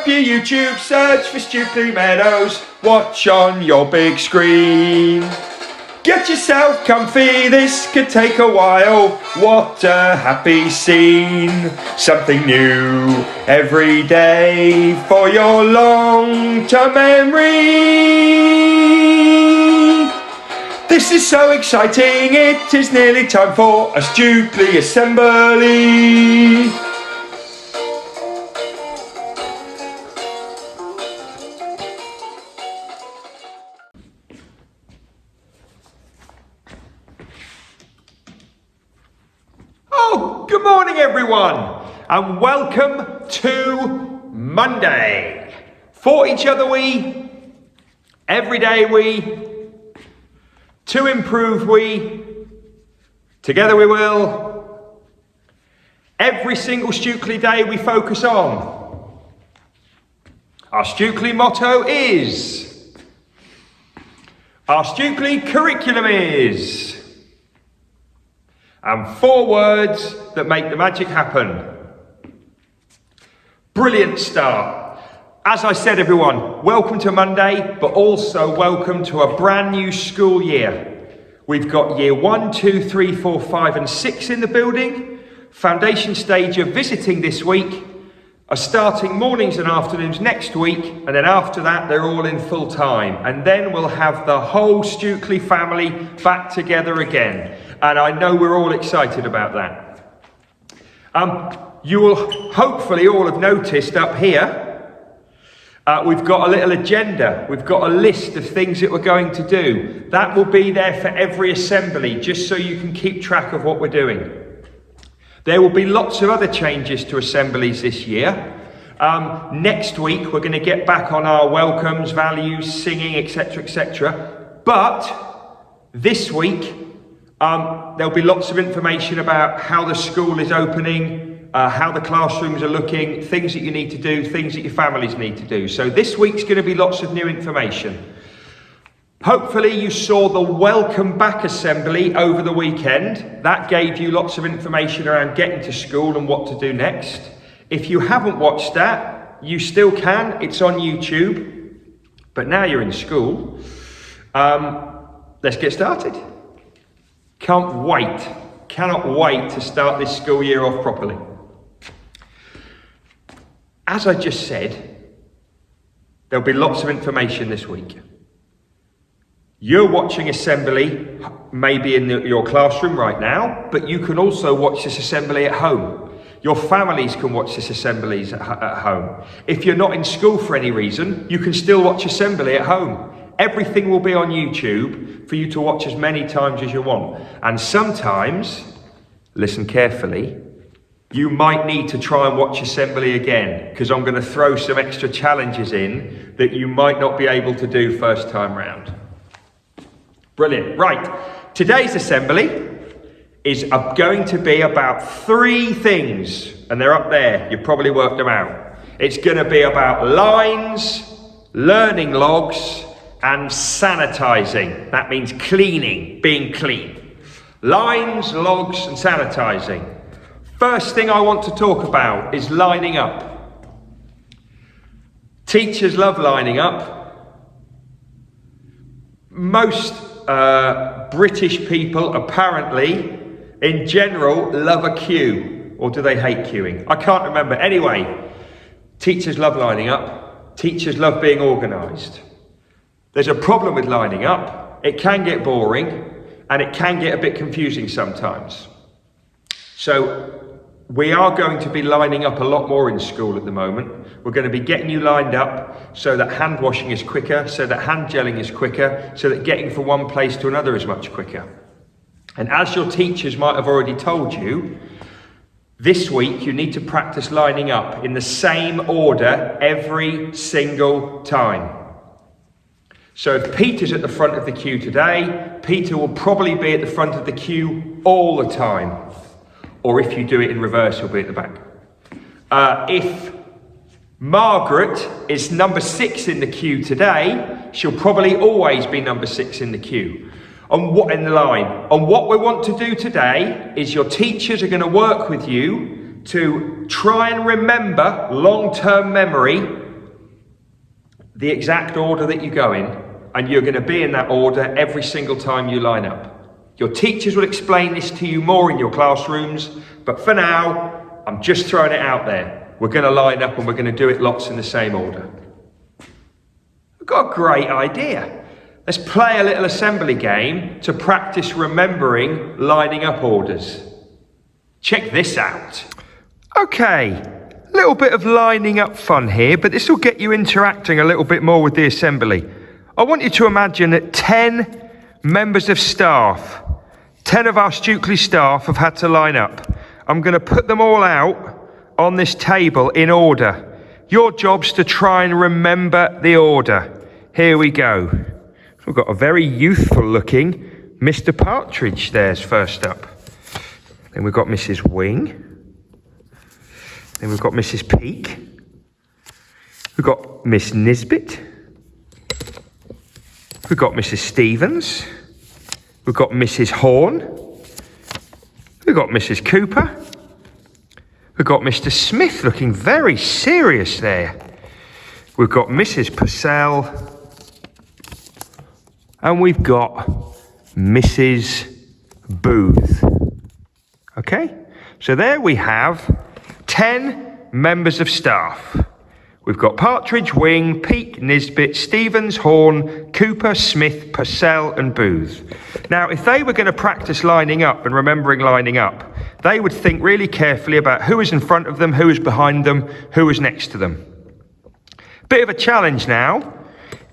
up your YouTube, search for Stukeley Meadows, watch on your big screen. Get yourself comfy, this could take a while, what a happy scene. Something new every day for your long-term memory. This is so exciting, it is nearly time for a Stukeley assembly. Oh, good morning everyone, and welcome to Monday. For each other we, every day we, to improve we, together we will. Every single Stukeley day we focus on. Our Stukeley motto is, our Stukeley curriculum is, and 4 words that make the magic happen. Brilliant start. As I said, everyone, welcome to Monday, but also welcome to a brand new school year. We've got year 1, 2, 3, 4, 5 and 6 in the building. Foundation stage are visiting this week, are starting mornings and afternoons next week, and then after that they're all in full time. And then we'll have the whole Stukeley family back together again. And I know we're all excited about that. You will hopefully all have noticed up here, we've got a little agenda. We've got a list of things that we're going to do. That will be there for every assembly, just so you can keep track of what we're doing. There will be lots of other changes to assemblies this year. Next week, we're going to get back on our welcomes, values, singing, etc., etc. But this week, there'll be lots of information about how the school is opening, how the classrooms are looking, things that you need to do, things that your families need to do. So this week's going to be lots of new information. Hopefully you saw the welcome back assembly over the weekend. That gave you lots of information around getting to school and what to do next. If you haven't watched that, you still can. It's on YouTube. But now you're in school. Let's get started. Cannot wait to start this school year off properly. As I just said, there'll be lots of information this week. You're watching assembly maybe in your classroom right now, but you can also watch this assembly at home. Your families can watch this assemblies at home. If you're not in school for any reason, you can still watch assembly at home. Everything will be on YouTube for you to watch as many times as you want. And sometimes, listen carefully, you might need to try and watch assembly again, because I'm going to throw some extra challenges in that you might not be able to do first time round. Brilliant. Right, today's assembly is going to be about 3 things, and they're up there. You've probably worked them out. It's going to be about lines, learning logs, and sanitizing. That means cleaning, being clean. Lines, logs, and sanitizing. First thing I want to talk about is lining up. Teachers love lining up. Most British people apparently, in general, love a queue. Or do they hate queuing? I can't remember. Anyway, teachers love lining up. Teachers love being organised. There's a problem with lining up. It can get boring and it can get a bit confusing sometimes. So we are going to be lining up a lot more in school at the moment. We're going to be getting you lined up so that hand washing is quicker, so that hand gelling is quicker, so that getting from one place to another is much quicker. And as your teachers might have already told you, this week you need to practice lining up in the same order every single time. So if Peter's at the front of the queue today, Peter will probably be at the front of the queue all the time. Or if you do it in reverse, he'll be at the back. If Margaret is number 6 in the queue today, she'll probably always be number 6 in the queue. In the line. And what we want to do today is your teachers are going to work with you to try and remember long-term memory the exact order that you go in, and you're going to be in that order every single time you line up. Your teachers will explain this to you more in your classrooms, but for now, I'm just throwing it out there. We're going to line up and we're going to do it lots in the same order. I've got a great idea. Let's play a little assembly game to practice remembering lining up orders. Check this out. Okay, little bit of lining up fun here, but this will get you interacting a little bit more with the assembly. I want you to imagine that 10 members of staff, 10 of our Stukeley staff have had to line up. I'm going to put them all out on this table in order. Your job's to try and remember the order. Here we go. We've got a very youthful looking Mr. Partridge there's first up. Then we've got Mrs. Wing. Then we've got Mrs. Peake. We've got Miss Nisbet. We've got Mrs. Stevens. We've got Mrs. Horn. We've got Mrs. Cooper. We've got Mr. Smith looking very serious there. We've got Mrs. Purcell. And we've got Mrs. Booth. Okay, so there we have 10 members of staff. We've got Partridge, Wing, Peake, Nisbet, Stevens, Horn, Cooper, Smith, Purcell and Booth. Now, if they were going to practice lining up and remembering lining up, they would think really carefully about who is in front of them, who is behind them, who is next to them. Bit of a challenge now.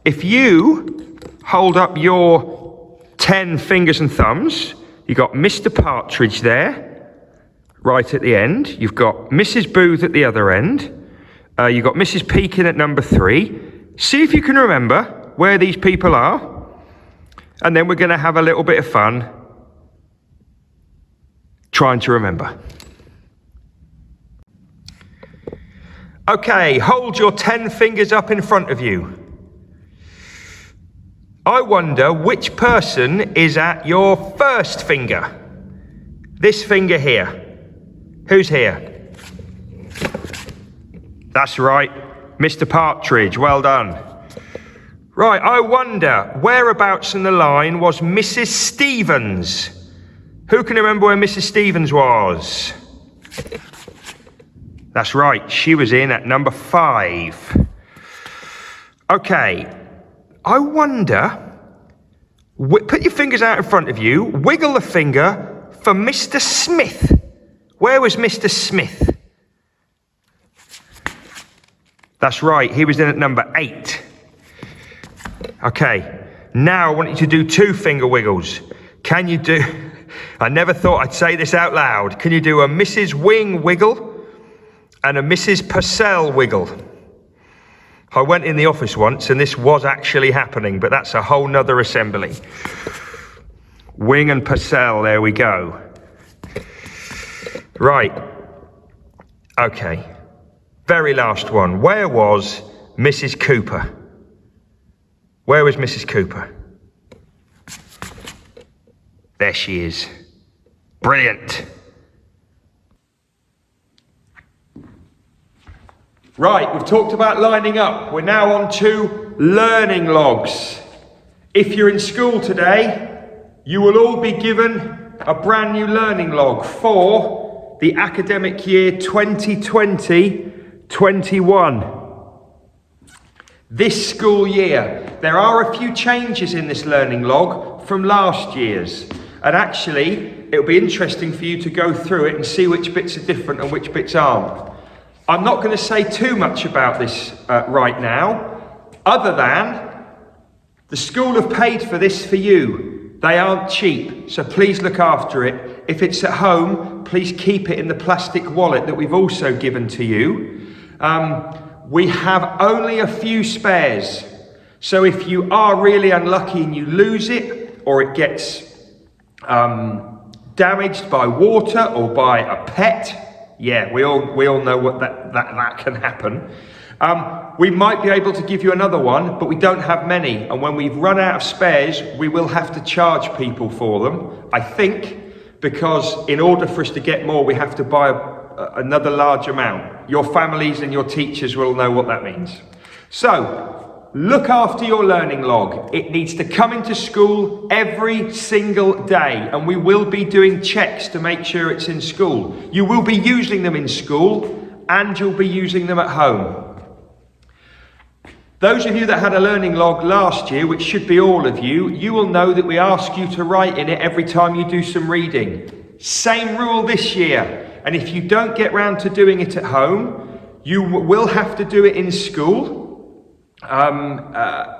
If you hold up your 10 fingers and thumbs, you've got Mr. Partridge there, right at the end. You've got Mrs. Booth at the other end. You've got Mrs. Peake in at number 3. See if you can remember where these people are. And then we're going to have a little bit of fun trying to remember. Okay, hold your 10 fingers up in front of you. I wonder which person is at your first finger. This finger here. Who's here? That's right, Mr. Partridge, well done. Right, I wonder, whereabouts in the line was Mrs. Stevens? Who can remember where Mrs. Stevens was? That's right, she was in at number 5. Okay, I wonder, put your fingers out in front of you, wiggle the finger for Mr. Smith. Where was Mr. Smith? That's right, he was in at number 8. Okay, now I want you to do 2 finger wiggles. Can you do, I never thought I'd say this out loud. Can you do a Mrs. Wing wiggle and a Mrs. Purcell wiggle? I went in the office once and this was actually happening, but that's a whole nother assembly. Wing and Purcell, there we go. Right, okay, very last one. Where was Mrs. Cooper? Where was Mrs. Cooper? There she is. Brilliant. Right, we've talked about lining up. We're now on to learning logs. If you're in school today, you will all be given a brand new learning log for the academic year 2020-21. This school year, there are a few changes in this learning log from last year's. And actually, it'll be interesting for you to go through it and see which bits are different and which bits aren't. I'm not going to say too much about this right now, other than the school have paid for this for you. They aren't cheap, so please look after it. If it's at home, please keep it in the plastic wallet that we've also given to you. We have only a few spares, so if you are really unlucky and you lose it, or it gets damaged by water or by a pet, yeah, we all know what that can happen. We might be able to give you another one, but we don't have many. And when we've run out of spares, we will have to charge people for them, I think, because in order for us to get more, we have to buy another large amount. Your families and your teachers will know what that means. So, look after your learning log. It needs to come into school every single day, and we will be doing checks to make sure it's in school. You will be using them in school, and you'll be using them at home. Those of you that had a learning log last year, which should be all of you, you will know that we ask you to write in it every time you do some reading. Same rule this year. And if you don't get round to doing it at home, you will have to do it in school.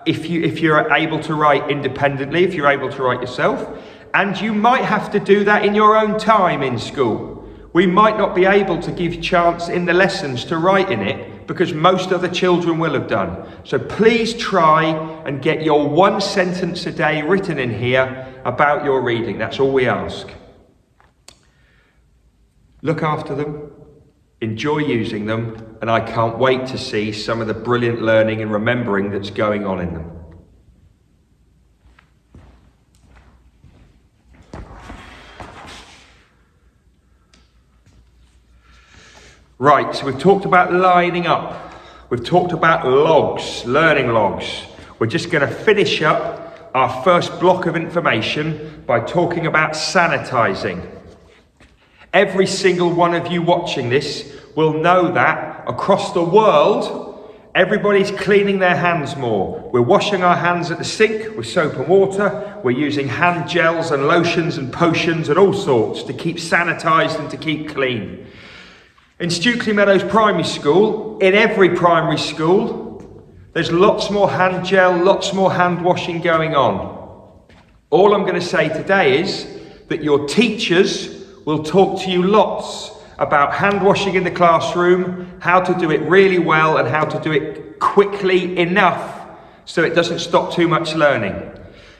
If you're able to write independently, if you're able to write yourself. And you might have to do that in your own time in school. We might not be able to give chance in the lessons to write in it, because most other children will have done. So please try and get your 1 sentence a day written in here about your reading. That's all we ask. Look after them, enjoy using them, and I can't wait to see some of the brilliant learning and remembering that's going on in them. Right, so we've talked about lining up. We've talked about logs, learning logs. We're just going to finish up our first block of information by talking about sanitizing. Every single one of you watching this will know that across the world, everybody's cleaning their hands more. We're washing our hands at the sink with soap and water. We're using hand gels and lotions and potions and all sorts to keep sanitized and to keep clean. In Stukeley Meadows Primary School, in every primary school, there's lots more hand gel, lots more hand washing going on. All I'm going to say today is that your teachers will talk to you lots about hand washing in the classroom, how to do it really well and how to do it quickly enough so it doesn't stop too much learning.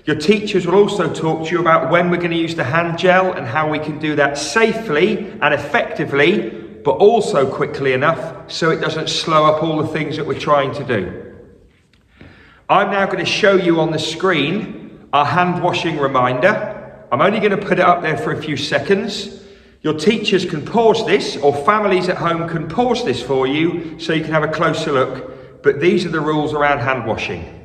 Your teachers will also talk to you about when we're going to use the hand gel and how we can do that safely and effectively, but also quickly enough so it doesn't slow up all the things that we're trying to do. I'm now going to show you on the screen our hand washing reminder. I'm only going to put it up there for a few seconds. Your teachers can pause this, or families at home can pause this for you so you can have a closer look. But these are the rules around hand washing.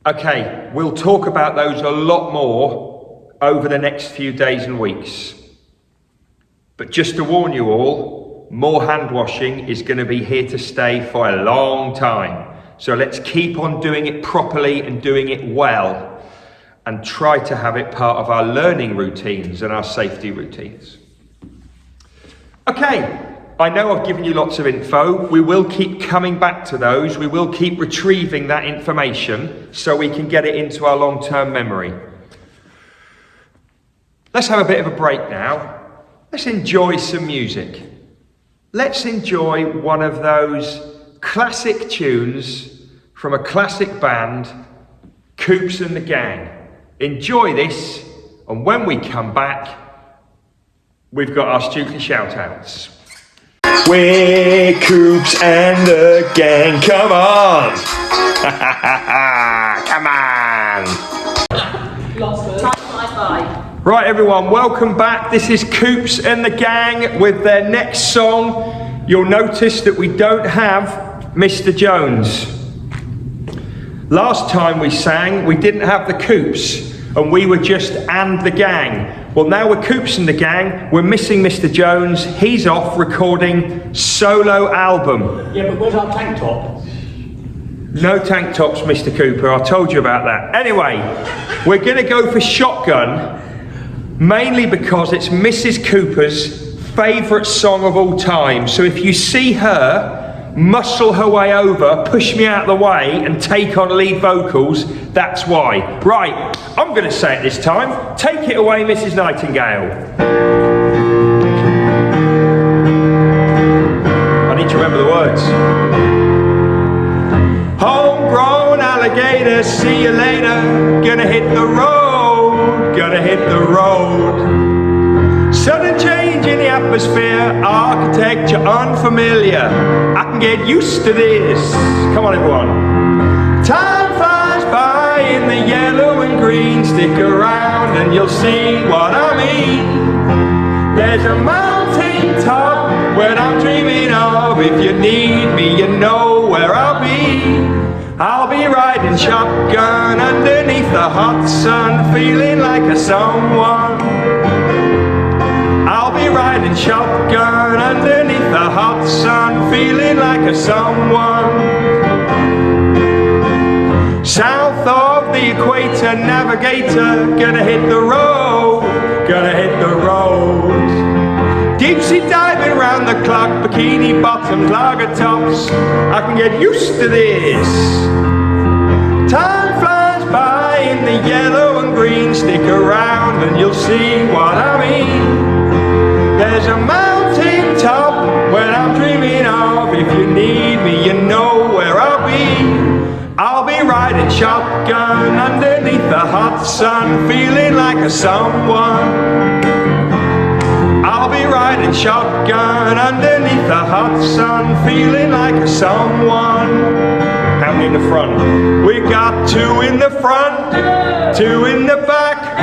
Okay, we'll talk about those a lot more over the next few days and weeks. But just to warn you all, more hand washing is going to be here to stay for a long time. So let's keep on doing it properly and doing it well, and try to have it part of our learning routines and our safety routines. Okay, I know I've given you lots of info. We will keep coming back to those. We will keep retrieving that information so we can get it into our long-term memory. Let's have a bit of a break now. Let's enjoy some music. Let's enjoy one of those classic tunes from a classic band, Coops and the Gang. Enjoy this, and when we come back, we've got our Stukeley shout-outs. We're Coops and the Gang, come on! Come on! Right everyone, welcome back. This is Coops and the Gang with their next song. You'll notice that we don't have Mr. Jones. Last time we sang, we didn't have the Coops, and we were just and the Gang. Well, now we're Coops and the Gang, we're missing Mr. Jones. He's off recording solo album. Yeah, but where's our tank top? No tank tops, Mr. Cooper, I told you about that. Anyway, we're gonna go for Shotgun, mainly because it's Mrs. Cooper's favourite song of all time. So if you see her muscle her way over, push me out of the way and take on lead vocals, that's why. Right, I'm going to say it this time. Take it away, Mrs. Nightingale. I need to remember the words. Homegrown alligator, see you later. Gonna hit the road, gonna hit the road. Sudden change in the atmosphere, architecture unfamiliar. I can get used to this. Come on everyone. Time flies by in the yellow and green. Stick around and you'll see what I mean. There's a mountain mountain top when I'm dreaming of. If you need me, you know where I'll be. I'll be riding shotgun underneath the hot sun, feeling like a someone. I'll be riding shotgun underneath the hot sun, feeling like a someone. South of the equator, navigator, gonna hit the road, gonna hit the road. Deep sea diving round the clock, bikini bottoms, lager tops, I can get used to this. Time flies by in the yellow and green, stick around and you'll see what I mean. There's a mountain top when I'm dreaming of. If you need me, you know where I'll be. I'll be riding shotgun underneath the hot sun, feeling like a someone. I'll be riding shotgun underneath the hot sun, feeling like a someone. How many in the front? We got 2 in the front, 2 in the back,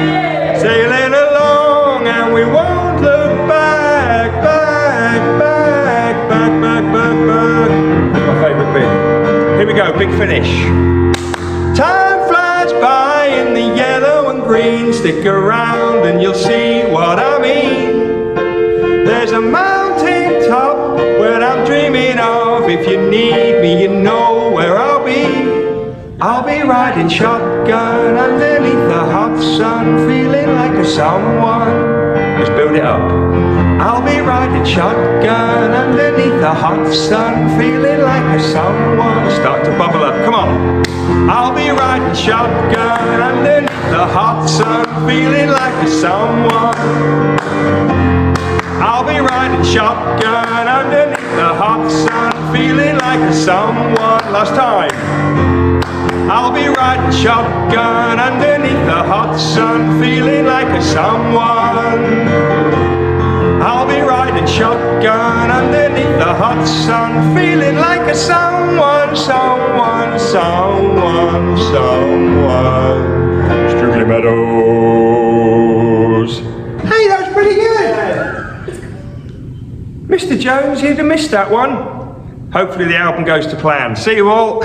sailing along and we won't look back, back, back, back, back, back, back. My favourite bit. Here we go, big finish. Time flies by in the yellow and green, stick around and you'll see what I mean. There's a mountain top when I'm dreaming of. If you need me, you know where I'll be. I'll be riding shotgun underneath the hot sun, feeling like a someone. Let's build it up. I'll be riding shotgun underneath the hot sun, feeling like a someone. Start to bubble up, come on. I'll be riding shotgun underneath the hot sun, feeling like a someone. I'll be riding shotgun underneath the hot sun, feeling like a someone. Last time. I'll be riding shotgun underneath the hot sun, feeling like a someone. I'll be riding shotgun underneath the hot sun, feeling like a someone, someone, someone, someone. Stukeley Meadows. Hey, that was pretty good. Mr. Jones, you'd have missed that one. Hopefully the album goes to plan. See you all.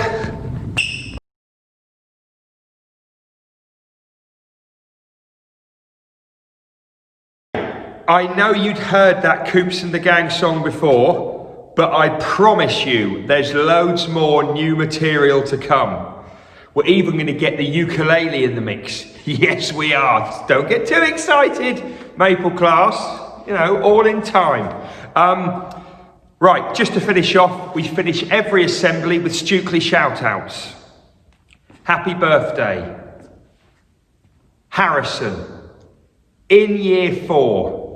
I know you'd heard that Coops and the Gang song before, but I promise you there's loads more new material to come. We're even going to get the ukulele in the mix. Yes, we are. Don't get too excited, Maple class. You know, all in time. Right, just to finish off, we finish every assembly with Stukeley shout-outs. Happy birthday, Harrison, in year 4.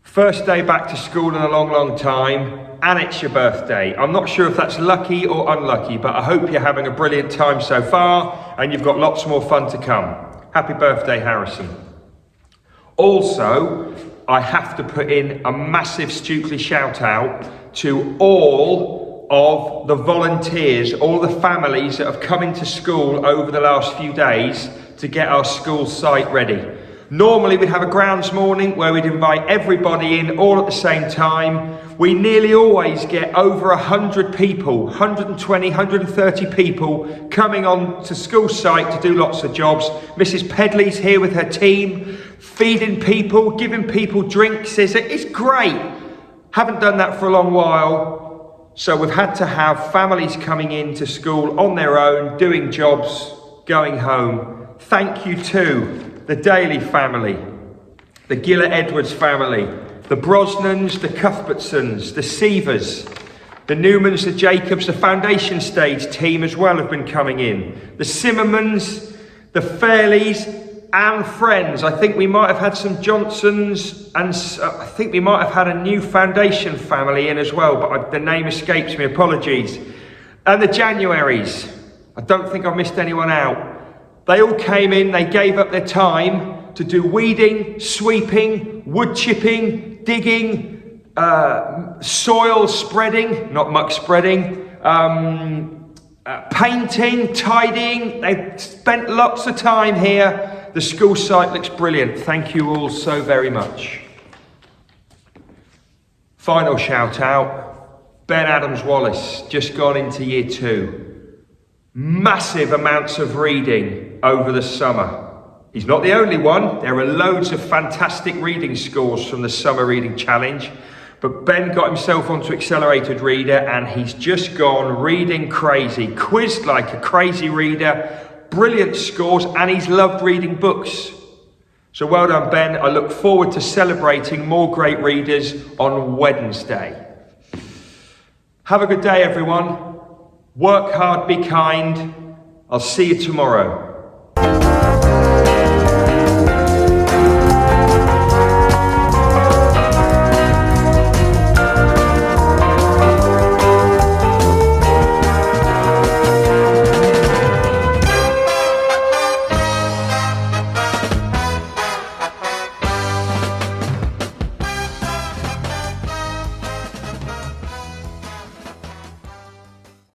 First day back to school in a long, long time, and it's your birthday. I'm not sure if that's lucky or unlucky, but I hope you're having a brilliant time so far, and you've got lots more fun to come. Happy birthday, Harrison. Also, I have to put in a massive Stukeley shout out to all of the volunteers, all the families that have come into school over the last few days to get our school site ready. Normally we'd have a grounds morning where we'd invite everybody in all at the same time. We nearly always get over 100 people, 120, 130 people coming on to school site to do lots of jobs. Mrs. Pedley's here with her team, feeding people, giving people drinks. It's great. Haven't done that for a long while. So we've had to have families coming into school on their own, doing jobs, going home. Thank you to the Daly family, the Gillett-Edwards family, the Brosnans, the Cuthbertsons, the Seavers, the Newmans, the Jacobs, the Foundation Stage team as well have been coming in. The Simmermans, the Fairleys and friends. I think we might have had some Johnsons and I think we might have had a new Foundation family in as well, but the name escapes me, apologies. And the Januaries. I don't think I've missed anyone out. They all came in, they gave up their time to do weeding, sweeping, wood chipping, digging, soil spreading, not muck spreading, painting, tidying. They spent lots of time here. The school site looks brilliant. Thank you all so very much. Final shout out, Ben Adams-Wallace, just gone into year 2. Massive amounts of reading over the summer. He's not the only one. There are loads of fantastic reading scores from the Summer Reading Challenge. But Ben got himself onto Accelerated Reader and he's just gone reading crazy. Quizzed like a crazy reader. Brilliant scores, and he's loved reading books. So well done, Ben. I look forward to celebrating more great readers on Wednesday. Have a good day, everyone. Work hard, be kind. I'll see you tomorrow.